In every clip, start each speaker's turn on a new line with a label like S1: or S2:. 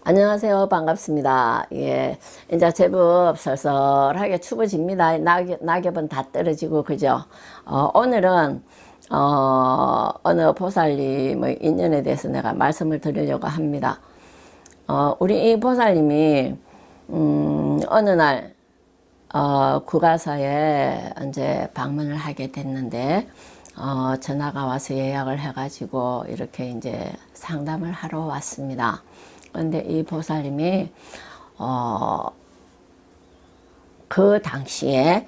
S1: 안녕하세요. 반갑습니다. 예. 이제 제법 설설하게 추워집니다. 낙엽은 다 떨어지고, 그죠? 오늘은, 어느 보살님의 인연에 대해서 내가 말씀을 드리려고 합니다. 우리 이 보살님이, 어느 날, 국가사에 이제 방문을 하게 됐는데, 전화가 와서 예약을 해가지고, 이렇게 이제 상담을 하러 왔습니다. 근데 이 보살님이 그 당시에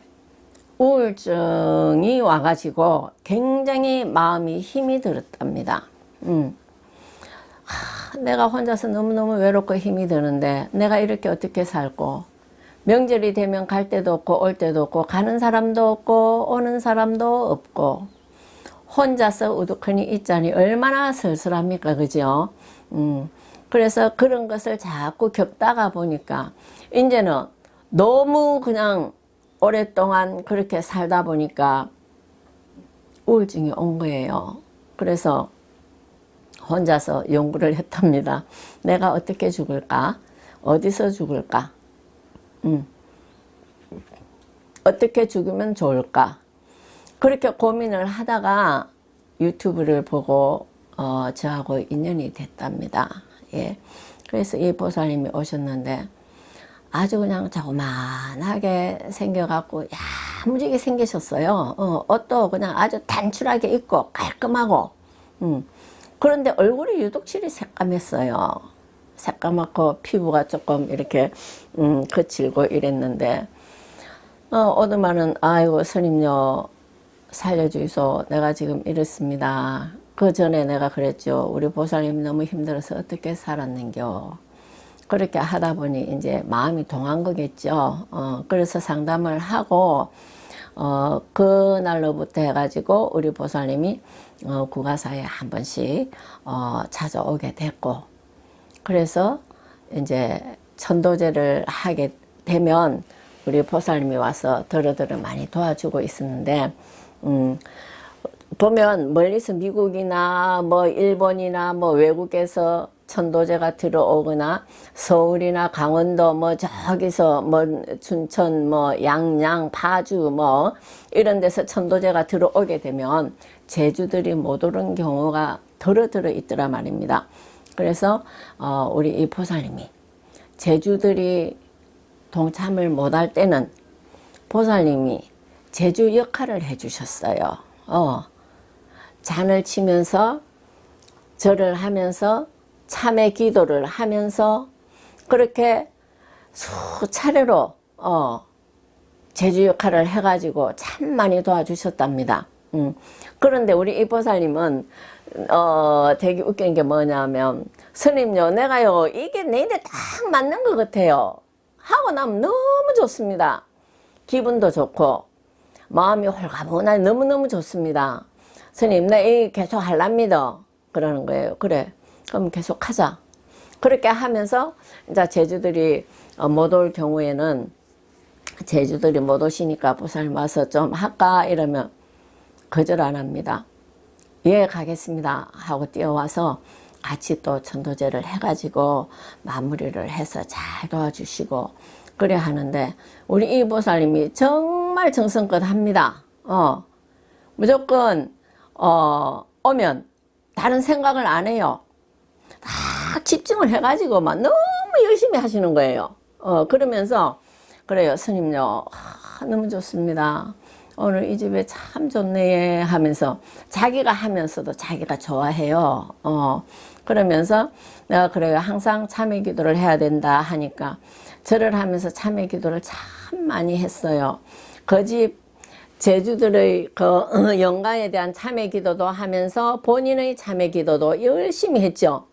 S1: 우울증이 와가지고 굉장히 마음이 힘이 들었답니다. 내가 혼자서 너무너무 외롭고 힘이 드는데 내가 이렇게 어떻게 살고, 명절이 되면 갈 데도 없고 올 데도 없고 가는 사람도 없고 오는 사람도 없고 혼자서 우두커니 있자니 얼마나 쓸쓸합니까, 그죠? 그래서 그런 것을 자꾸 겪다가 보니까 이제는 너무 그냥 오랫동안 그렇게 살다 보니까 우울증이 온 거예요. 그래서 혼자서 연구를 했답니다. 내가 어떻게 죽을까? 어디서 죽을까? 어떻게 죽으면 좋을까? 그렇게 고민을 하다가 유튜브를 보고 저하고 인연이 됐답니다. 예. 그래서 이 보살님이 오셨는데 아주 그냥 조그만하게 생겨갖고 야무지게 생기셨어요. 옷도 그냥 아주 단출하게 입고 깔끔하고. 그런데 얼굴이 유독 칠이 새까맸어요. 새까맣고 피부가 조금 이렇게 거칠고 이랬는데 오늘만은 아이고 스님요 살려주이소, 내가 지금 이렇습니다. 그 전에 내가 그랬죠. 우리 보살님 너무 힘들어서 어떻게 살았는겨. 그렇게 하다 보니 이제 마음이 동한 거겠죠. 그래서 상담을 하고, 그날로부터 해가지고 우리 보살님이, 국가사에 한 번씩, 찾아오게 됐고, 그래서 이제 천도제를 하게 되면 우리 보살님이 와서 더러더러 많이 도와주고 있었는데, 보면 멀리서 미국이나 뭐 일본이나 뭐 외국에서 천도제가 들어오거나 서울이나 강원도 뭐 저기서 뭐 춘천 뭐 양양 파주 뭐 이런 데서 천도제가 들어오게 되면 제주들이 못 오는 경우가 더러더러 있더라 말입니다. 그래서 우리 이 보살님이 제주들이 동참을 못할 때는 보살님이 제주 역할을 해주셨어요. 잔을 치면서 절을 하면서 참회 기도를 하면서 그렇게 수차례로 제주 역할을 해가지고 참 많이 도와주셨답니다. 그런데 우리 이 보살님은 되게 웃기는 게 뭐냐면, 스님요 내가요 이게 내한테 딱 맞는 것 같아요 하고 나면 너무 좋습니다. 기분도 좋고 마음이 홀가분하게 너무너무 좋습니다. 스님, 나 이 계속 할랍니다. 그러는 거예요. 그래, 그럼 계속 하자. 그렇게 하면서 이제 제주들이 못 올 경우에는, 제주들이 못 오시니까 보살님 와서 좀 할까 이러면 거절 안 합니다. 예, 가겠습니다 하고 뛰어와서 같이 또 천도제를 해가지고 마무리를 해서 잘 도와주시고 그래 하는데, 우리 이 보살님이 정말 정성껏 합니다. 무조건 오면 다른 생각을 안 해요. 다 집중을 해가지고 막 너무 열심히 하시는 거예요. 그러면서 그래요, 스님요 너무 좋습니다. 오늘 이 집에 참 좋네 하면서 자기가 하면서도 자기가 좋아해요. 그러면서 내가 그래요, 항상 참회 기도를 해야 된다 하니까 절을 하면서 참회 기도를 참 많이 했어요. 그 집 제주들의 그 영가에 대한 참회 기도도 하면서 본인의 참회 기도도 열심히 했죠.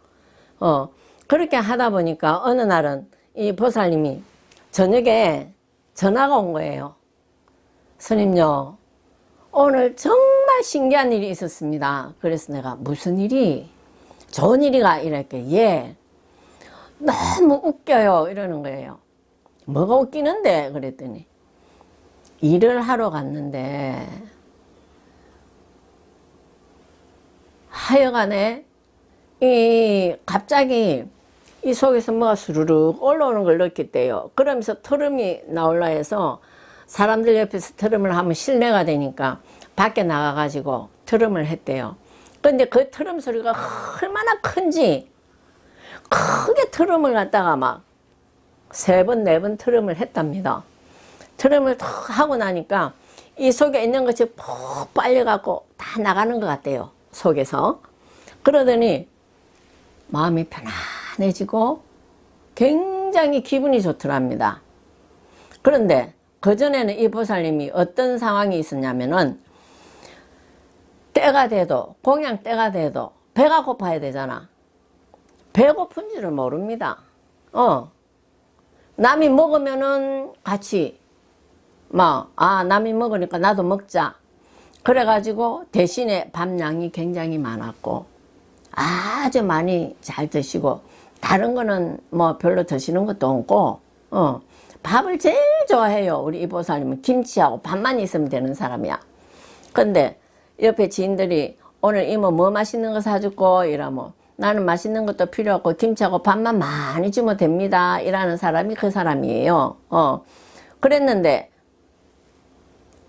S1: 그렇게 하다 보니까 어느 날은 이 보살님이 저녁에 전화가 온 거예요. 스님요, 오늘 정말 신기한 일이 있었습니다. 그래서 내가 무슨 일이? 좋은 일이가? 이렇게, 예. 너무 웃겨요 이러는 거예요. 뭐가 웃기는데? 그랬더니 일을 하러 갔는데 하여간에 이 갑자기 이 속에서 뭐가 수르륵 올라오는 걸 느꼈대요. 그러면서 트름이 나올라 해서 사람들 옆에서 트름을 하면 실내가 되니까 밖에 나가가지고 트름을 했대요. 근데 그 트름 소리가 얼마나 큰지 크게 트름을 갖다가 막 3번, 4번 트름을 했답니다. 트름을 탁 하고 나니까 이 속에 있는 것이 푹 빨려갖고 다 나가는 것 같대요. 속에서. 그러더니 마음이 편안해지고 굉장히 기분이 좋더랍니다. 그런데 그전에는 이 보살님이 어떤 상황이 있었냐면은 때가 돼도, 공양 때가 돼도 배가 고파야 되잖아. 배고픈 줄을 모릅니다. 남이 먹으면은 같이 남이 먹으니까 나도 먹자. 그래가지고 대신에 밥량이 굉장히 많았고 아주 많이 잘 드시고 다른 거는 뭐 별로 드시는 것도 없고 밥을 제일 좋아해요. 우리 이보살님은 김치하고 밥만 있으면 되는 사람이야. 근데 옆에 지인들이 오늘 이모 뭐 맛있는 거 사줄고 이러면 나는 맛있는 것도 필요 없고 김치하고 밥만 많이 주면 됩니다. 이라는 사람이 그 사람이에요. 그랬는데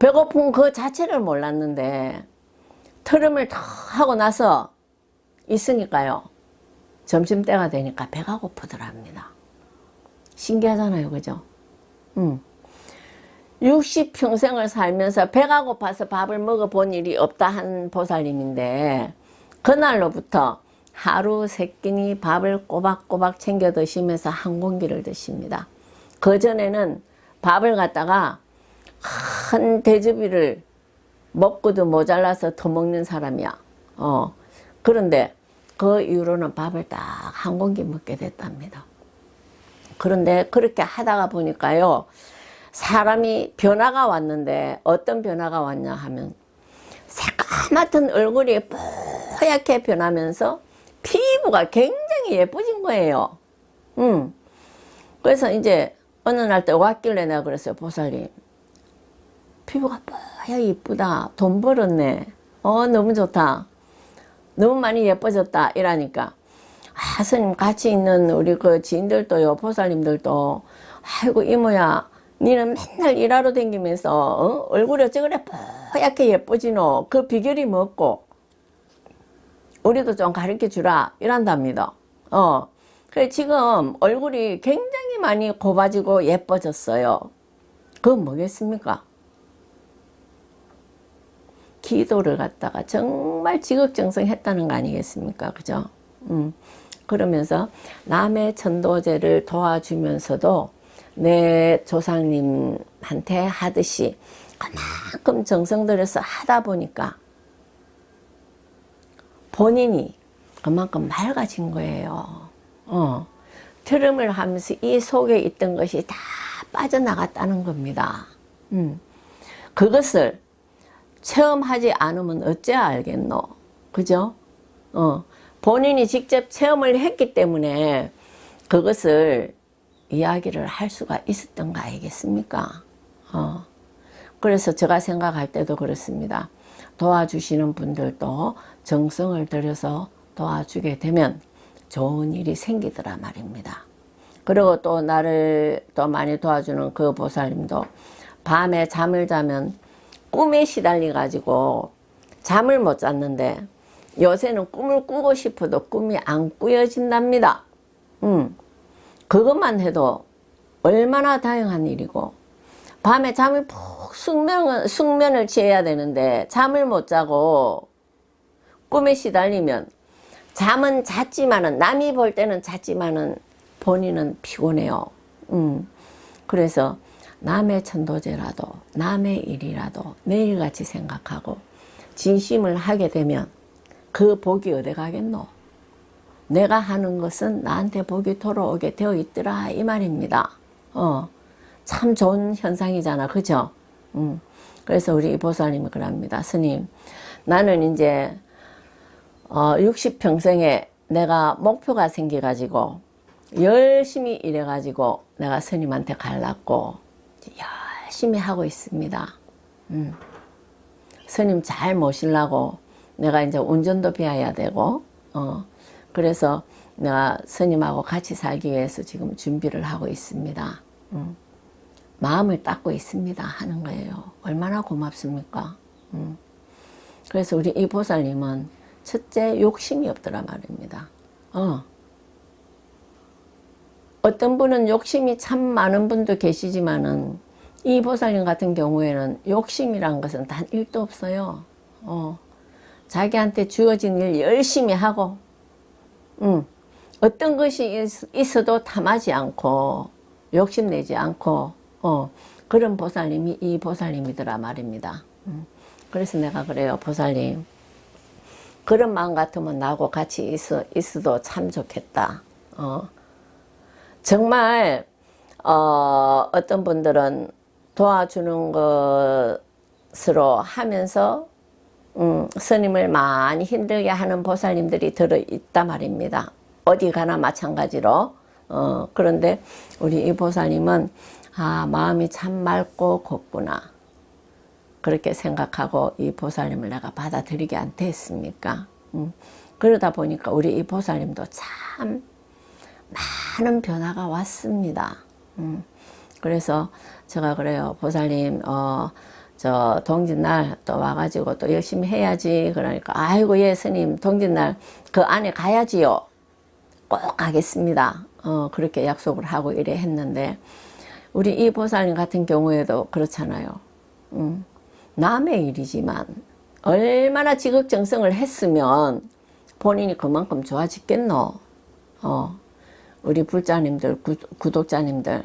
S1: 배고픈 그 자체를 몰랐는데 트름을 탁 하고 나서 있으니까요. 점심때가 되니까 배가 고프더랍니다. 신기하잖아요. 그죠? 60평생을 살면서 배가 고파서 밥을 먹어본 일이 없다 한 보살님인데 그날로부터 하루 3끼니 밥을 꼬박꼬박 챙겨 드시면서 한 공기를 드십니다. 그전에는 밥을 갖다가 한 대접이를 먹고도 모자라서 더 먹는 사람이야. 그런데 그 이후로는 밥을 딱 한 공기 먹게 됐답니다. 그런데 그렇게 하다가 보니까요, 사람이 변화가 왔는데 어떤 변화가 왔냐 하면 새까맣던 얼굴이 뽀얗게 변하면서 피부가 굉장히 예뻐진 거예요. 그래서 이제 어느 날 때 왔길래 내가 그랬어요. 보살님, 피부가 뽀얗게 이쁘다. 돈 벌었네. 너무 좋다. 너무 많이 예뻐졌다. 이러니까 스님 같이 있는 우리 그 지인들도요, 보살님들도 아이고 이모야 니는 맨날 일하러 다니면서 얼굴이 어찌 그래 뽀얗게 예뻐지노. 그 비결이 뭐고 우리도 좀 가르쳐 주라 이란답니다. 그래 지금 얼굴이 굉장히 많이 곱아지고 예뻐졌어요. 그건 뭐겠습니까? 기도를 갖다가 정말 지극정성했다는 거 아니겠습니까? 그죠? 그러면서 남의 천도제를 도와주면서도 내 조상님한테 하듯이 그만큼 정성 들여서 하다 보니까 본인이 그만큼 맑아진 거예요. 트름을 하면서 이 속에 있던 것이 다 빠져나갔다는 겁니다. 그것을 체험하지 않으면 어째 알겠노? 그죠? 본인이 직접 체험을 했기 때문에 그것을 이야기를 할 수가 있었던 거 아니겠습니까? 그래서 제가 생각할 때도 그렇습니다. 도와주시는 분들도 정성을 들여서 도와주게 되면 좋은 일이 생기더라 말입니다. 그리고 또 나를 또 많이 도와주는 그 보살님도 밤에 잠을 자면 꿈에 시달려 가지고 잠을 못 잤는데 요새는 꿈을 꾸고 싶어도 꿈이 안 꾸어진답니다. 그것만 해도 얼마나 다양한 일이고 밤에 잠을 푹 숙면을 취해야 되는데 잠을 못 자고 꿈에 시달리면 잠은 잤지만은 남이 볼 때는 잤지만은 본인은 피곤해요. 그래서 남의 천도제라도 남의 일이라도 매일같이 생각하고 진심을 하게 되면 그 복이 어디 가겠노? 내가 하는 것은 나한테 복이 돌아오게 되어 있더라 이 말입니다. 참 좋은 현상이잖아. 그죠? 그래서 우리 보살님이 그럽니다. 스님, 나는 이제 60평생에 내가 목표가 생겨가지고 열심히 일해가지고 내가 스님한테 갈랐고 열심히 하고 있습니다. 스님 잘 모시려고 내가 이제 운전도 배워야 되고 그래서 내가 스님하고 같이 살기 위해서 지금 준비를 하고 있습니다. 마음을 닦고 있습니다 하는 거예요. 얼마나 고맙습니까? 그래서 우리 이 보살님은 첫째 욕심이 없더라 말입니다. 어떤 분은 욕심이 참 많은 분도 계시지만은 이 보살님 같은 경우에는 욕심이란 것은 단 1도 없어요. 자기한테 주어진 일 열심히 하고 어떤 것이 있어도 탐하지 않고 욕심내지 않고 그런 보살님이 이 보살님이더라 말입니다. 그래서 내가 그래요. 보살님 그런 마음 같으면 나하고 같이 있어도 참 좋겠다. 정말 어떤 분들은 도와주는 것으로 하면서 스님을 많이 힘들게 하는 보살님들이 들어있단 말입니다. 어디 가나 마찬가지로. 그런데 우리 이 보살님은 마음이 참 맑고 곱구나 그렇게 생각하고 이 보살님을 내가 받아들이게 안 됐습니까? 그러다 보니까 우리 이 보살님도 참 많은 변화가 왔습니다. 그래서 제가 그래요. 보살님 저 동짓날 또 와가지고 또 열심히 해야지. 그러니까 아이고 예 스님 동짓날 그 안에 가야지요. 꼭 가겠습니다. 그렇게 약속을 하고 이래 했는데 우리 이 보살님 같은 경우에도 그렇잖아요. 남의 일이지만 얼마나 지극정성을 했으면 본인이 그만큼 좋아지겠노. 우리 불자님들 구독자님들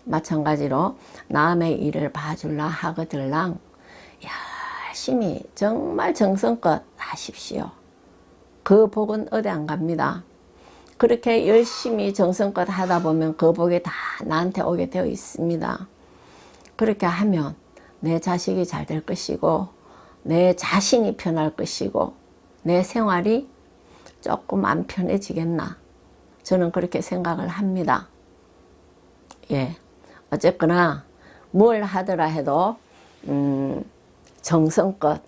S1: 마찬가지로 남의 일을 봐줄라 하거들랑 열심히 정말 정성껏 하십시오. 그 복은 어디 안 갑니다. 그렇게 열심히 정성껏 하다 보면 그 복이 다 나한테 오게 되어 있습니다. 그렇게 하면 내 자식이 잘 될 것이고 내 자신이 편할 것이고 내 생활이 조금 안 편해지겠나 저는 그렇게 생각을 합니다. 예, 어쨌거나 뭘 하더라 해도 정성껏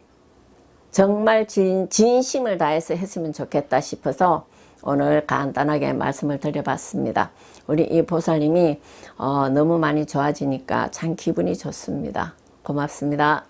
S1: 정말 진심을 다해서 했으면 좋겠다 싶어서 오늘 간단하게 말씀을 드려봤습니다. 우리 이 보살님이 너무 많이 좋아지니까 참 기분이 좋습니다. 고맙습니다.